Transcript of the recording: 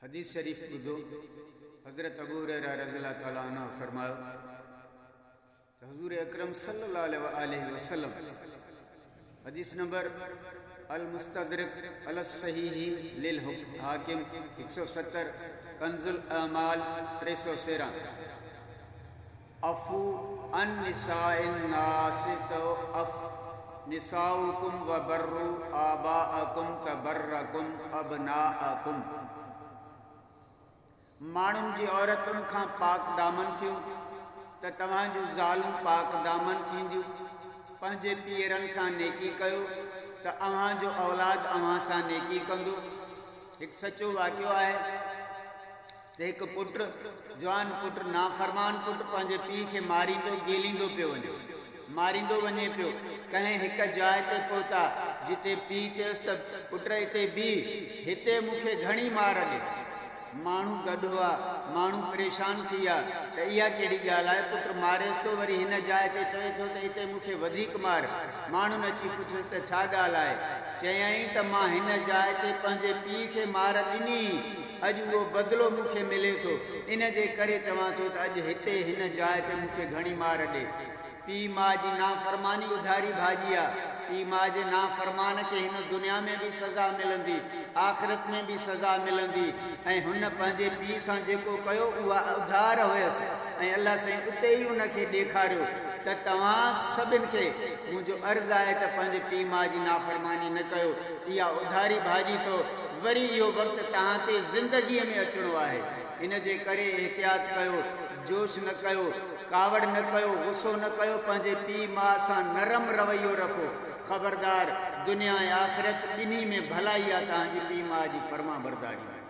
हदीस शरीफ ॿुधो। हज़रत अबू हुरैरा रज़ियल्लाहु ताला अन्हु फरमायो त हुज़ूर अकरम सल्लल्लाहु अलैहि वसल्लम, हदीस नंबर अल मुस्तदरिक अल सहीह लिल हाकिम 170, कंजुल अमाल 313, अफू अन निसाइन नासितो अफ निसाउकुम व बर्रु आबाअकुम तबर्रकुम अबनाअकुम। माण्हुनि जी औरतुनि खां पाक दामन थियूं त तव्हांजूं ज़ालूं पाक दामन थींदियूं। पंहिंजे पीअरनि सां नेकी कयो त अव्हांजो औलाद अव्हां सां नेकी कंदो। हिकु सचो वाक़ियो आहे त हिकु पुटु, जवान पुटु, नाफ़रमान पुटु पंहिंजे पीउ खे मारींदो गेलींदो पियो वञे, मारींदो वञे पियो। कंहिं हिकु जाइ ते पहुता जिते पीउ चयुसि त पुट हिते बीह, हिते मूंखे घणी मार ॾे। माण्हू गॾु हुआ, माण्हू परेशान थी विया त इहा कहिड़ी ॻाल्हि आहे, पुटु मारेसि थो, वरी हिन जाइ ते चवे थो त हिते मूंखे वधीक मार। माण्हुनि अची पुछियुसि त छा ॻाल्हि आहे? चयाईं त मां हिन जाइ ते पंहिंजे पीउ खे मार ॾिनी, अॼु उहो बदिलो मूंखे मिले थो, इन जे करे चवां थो त अॼु हिते हिन जाइ ते मूंखे घणी मार ॾे। पीउ माउ जी नाफ़रमानी उधारी भाॼी आहे। पीउ माउ जे नाफ़रमान खे हिन दुनिया में बि सज़ा मिलंदी, आख़िरत में बि सज़ा मिलंदी। ऐं हुन पंहिंजे पीउ सां जेको कयो उहा उधार हुयसि, ऐं अलाह साईं उते ई उनखे ॾेखारियो त तव्हां सभिनि खे मुंहिंजो अर्ज़ु आहे त पंहिंजे पीउ माउ जी नाफ़रमानी न कयो, इहा उधारी भाॼी थो। वरी इहो वक़्तु तव्हां ते ज़िंदगीअ में अचिणो आहे, इन जे करे एहतियात कयो, जोश न कयो, कावड़ न कयो, गुस्सो न कयो, पंहिंजे पीउ माउ सां नरम रवैयो रखो। ख़बरदार, दुनिया ऐं आख़िरत ॿिन्ही में भलाई आहे तव्हांजी पीउ माउ जी फर्मा बरदारी में।